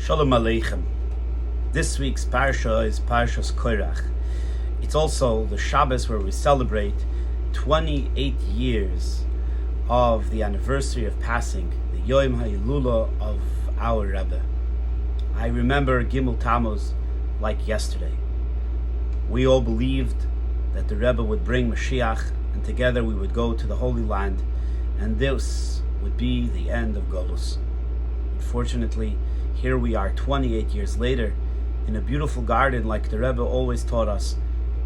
Shalom Aleichem. This week's Parsha is Parsha's Korach. It's also the Shabbos where we celebrate 28 years of the anniversary of passing, the Yom HaYilula of our Rebbe. I remember Gimmel Tamuz like yesterday. We all believed that the Rebbe would bring Moshiach, and together we would go to the Holy Land, and this would be the end of Golus. Unfortunately, here we are 28 years later in a beautiful garden like the Rebbe always taught us,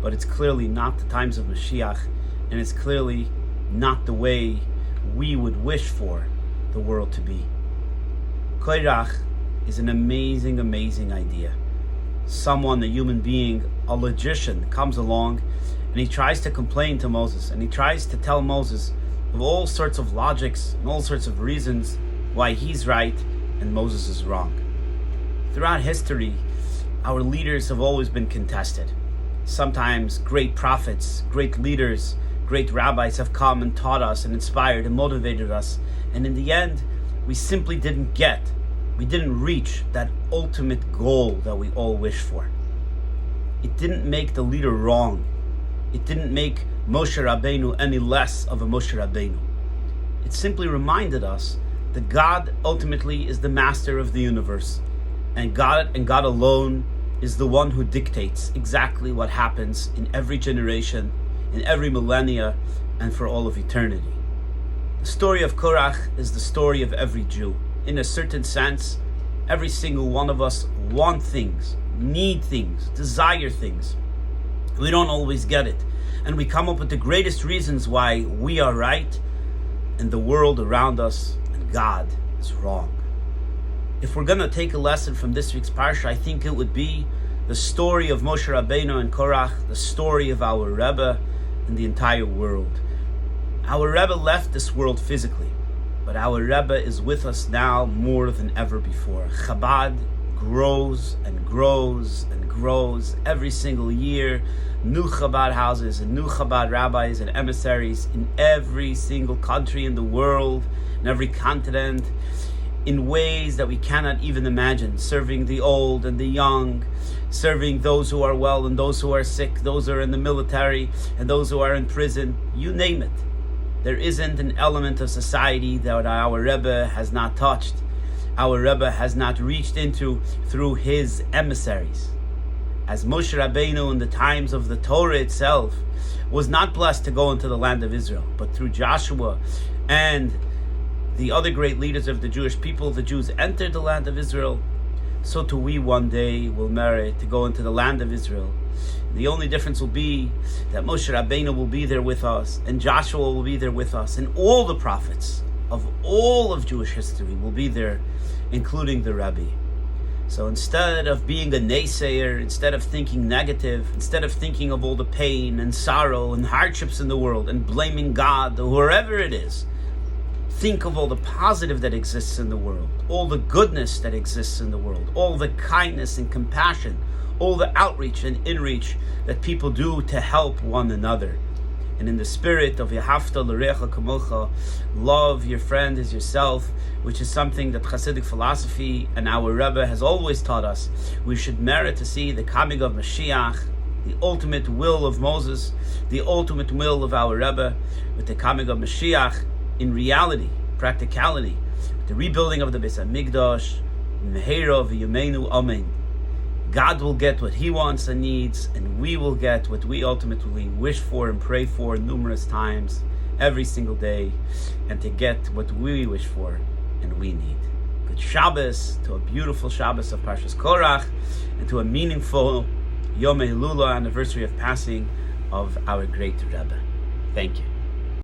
but it's clearly not the times of Mashiach, and it's clearly not the way we would wish for the world to be. Korach is an amazing, amazing idea. Someone, a human being, a logician, comes along and he tries to complain to Moses, and he tries to tell Moses of all sorts of logics and all sorts of reasons why he's right and Moses is wrong. Throughout history, our leaders have always been contested. Sometimes great prophets, great leaders, great rabbis have come and taught us and inspired and motivated us, and in the end, we simply didn't reach that ultimate goal that we all wish for. It didn't make the leader wrong. It didn't make Moshe Rabbeinu any less of a Moshe Rabbeinu. It simply reminded us that God ultimately is the master of the universe, and God alone is the one who dictates exactly what happens in every generation, in every millennia, and for all of eternity. The story of Korach is the story of every Jew. In a certain sense, every single one of us want things, need things, desire things. We don't always get it, and we come up with the greatest reasons why we are right and the world around us and God is wrong. If we're going to take a lesson from this week's Parsha, I think it would be the story of Moshe Rabbeinu and Korach, the story of our Rebbe and the entire world. Our Rebbe left this world physically, but our Rebbe is with us now more than ever before. Chabad grows and grows and grows every single year. New Chabad houses and new Chabad rabbis and emissaries in every single country in the world, in every continent, in ways that we cannot even imagine, serving the old and the young, serving those who are well and those who are sick, those who are in the military and those who are in prison, you name it. There isn't an element of society that our Rebbe has not touched, our Rebbe has not reached into through his emissaries. As Moshe Rabbeinu in the times of the Torah itself was not blessed to go into the land of Israel, but through Joshua and the other great leaders of the Jewish people, the Jews entered the land of Israel, so too we one day will merit to go into the land of Israel. The only difference will be that Moshe Rabbeinu will be there with us, and Joshua will be there with us, and all the prophets of all of Jewish history will be there, including the Rebbe. So instead of being a naysayer, instead of thinking negative, instead of thinking of all the pain and sorrow and hardships in the world and blaming God or whoever it is, think of all the positive that exists in the world, all the goodness that exists in the world, all the kindness and compassion, all the outreach and inreach that people do to help one another. And in the spirit of Yehavta l'recha kamocha, love your friend as yourself, which is something that Hasidic philosophy and our Rebbe has always taught us, we should merit to see the coming of Mashiach, the ultimate will of Moses, the ultimate will of our Rebbe, with the coming of Mashiach in reality, practicality, the rebuilding of the Beis HaMikdash, Meheira v'Yameinu Amen. God will get what He wants and needs, and we will get what we ultimately wish for and pray for numerous times, every single day, and to get what we wish for and we need. Good Shabbos, to a beautiful Shabbos of Parshas Korach, and to a meaningful Yom HaYilula anniversary of passing of our great Rebbe. Thank you.